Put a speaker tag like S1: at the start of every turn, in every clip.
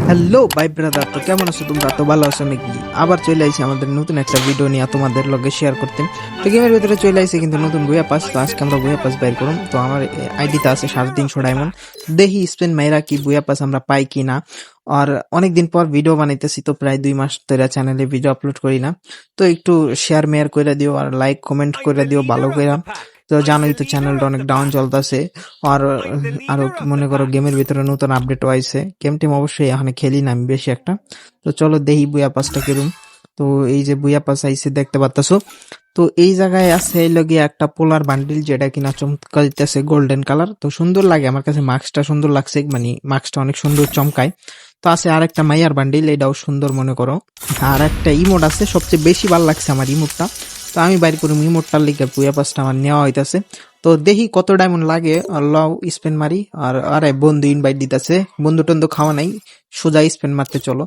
S1: Hello ভাই brother, তো কেমন আছো তোমরা? তো ভালো আছো নাকি? আবার চলে আইছি আমাদের নতুন একটা ভিডিও নিয়ে তোমাদের লগে শেয়ার করতে। তো গেমের ভিতরে চলে আইছে কিন্তু নতুন বইয়া পাস। তো আজকে আমরা বইয়া পাস বাইর করুম। তো আমার আইডিতে আছে 350 ডায়মন্ড। দেখি স্পেন মাইরা কি বইয়া পাস আমরা পাই কি না। আর অনেকদিন পর ভিডিও বানাইতেছি, তো প্রায় 2 মাস ধরে চ্যানেলে ভিডিও আপলোড করি না। তো একটু শেয়ার মেয়ার করে দিও আর লাইক কমেন্ট করে দিও ভালো করে। তো জানোই তো চ্যানেলটা অনেক ডাউন চলতেছে। আর আরো মনে করো গেমের ভিতরে নতুন আপডেট আইছে। গেম টিম অবশ্যই এখানে খেলি না আমি বেশি একটা। তো চলো দেখি বুয়া পাসটা কিরম। তো এই যে বুয়া পাস আইছে দেখতে পারতাছো। তো এই জায়গায় আছে এই লগে একটা পোলার বান্ডিল, যেটা কিনা চমকাইতেছে গোল্ডেন কালার। তো সুন্দর লাগে আমার কাছে, মাস্কটা সুন্দর লাগছে, মানে মাস্কটা অনেক সুন্দর চমকায়। তো আছে আর একটা মাইয়ার বান্ডিল, এটাও সুন্দর মনে করো। আর একটা ইমোট আছে, সবচেয়ে বেশি ভালো লাগছে আমার ইমোটটা। তো আমি বাইর করি ইমোটটার লিগে বুয়া পাসটা আমার নেওয়া হইতাছে। তো দেখি কত ডায়মন্ড লাগে, লও স্পেন মারি। আর আরে বন্ধু ইনভাইট দিতেছে, বন্ধু টন্ধু খাওয়া নাই, সোজা স্পেন মারতে চলো।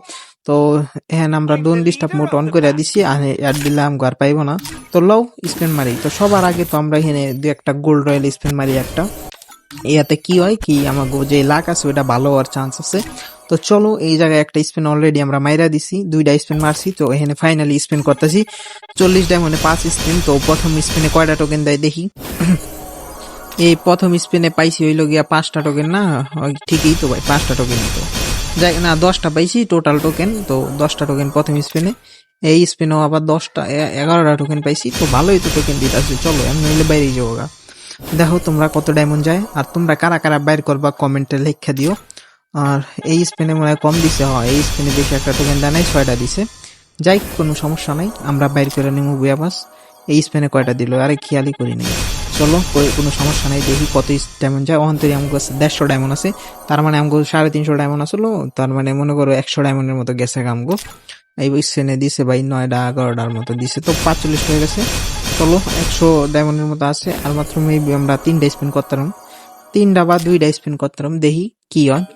S1: তো হ্যাঁ, আমরা ডোন ডিস্টার্ব মোড অন করে দিছি, আর অ্যাড দিলে আমি ঘর পাইবো না। তো লও স্পেন মারি। তো সবার আগে তো আমরা এখানে দু একটা গোল্ড রয়্যাল স্পেন মারি একটা। ইয়াতে কি হয় কি, আমার যে লাক আছে ওটা ভালো হওয়ার চান্স আছে। তো চলো এই জায়গায় একটা স্পিন অলরেডি আমরা মাইরা দিছি, 2টা স্পিন মারছি। তো এখানে ফাইনালি স্পিন করতেছি 40 ডায়মন্ডে 5 স্পিন। তো প্রথম স্পিনে কয়টা টোকেন দেয় দেখি। এই প্রথম স্পিনে পাইছি হইল গিয়া 5টা টোকেন না? ঠিকই তো ভাই, 5টা টোকেনই তো। যাই না, 10টা পাইছি টোটাল টোকেন। তো 10টা টোকেন প্রথম স্পিনে। এই স্পিনেও আবার 11টা টোকেন পাইছি। তো ভালোই তো টোকেন দিতেছে। চলো এমনি হইলে বাইরে যাবো গা। দেখো তোমরা কত ডায়মন্ড যায়, আর তোমরা কারা কারা বাইর করবা কমেন্টে লেখা দিও। আর এই স্পিনে মনে হয় কম দিছে, হয় এই স্পিনে বেশি একটা টোকেন দেয় নাই, 6টা দিছে। যাই, কোনো সমস্যা নাই, আমরা বাইর করে নেবো বুয়া পাস। এই স্পিনে কয়টা দিল আরে খেয়ালই করি নাই। চলো কোনো সমস্যা নাই, দেখি কত ডায়মন্ড যায়। ওখান থেকে আমাকে 150 ডায়মন্ড আছে, তার মানে আমাকে 350 ডায়মন্ড আসলো। তার মানে মনে করো 100 ডায়মন্ডের মতো গেছে আমগো। এই স্পিনে দিছে ভাই 9টা 11টার মতো দিছে, তো 45 হয়ে গেছে। চলো 100 ডায়মন্ডের মতো আছে, আর মাত্র মেবি আমরা 3টা স্পিন করতাম, 3টা বা 2টা স্পিন করতাম, দেখি কি হয়।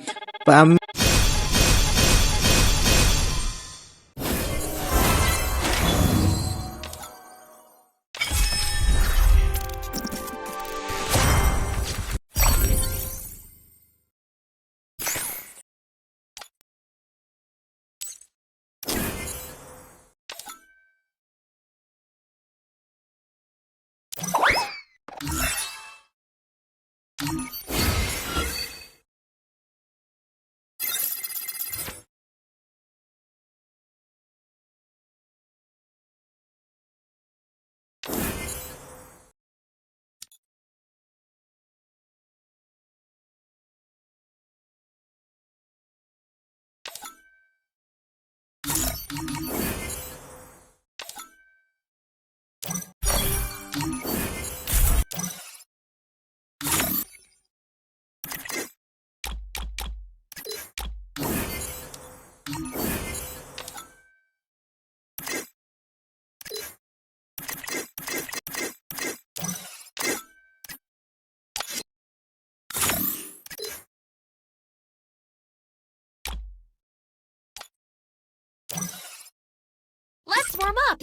S2: Let's warm up.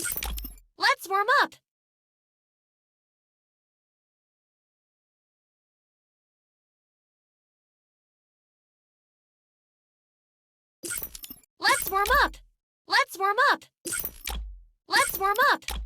S2: Let's warm up. Let's warm up. Let's warm up. Let's warm up.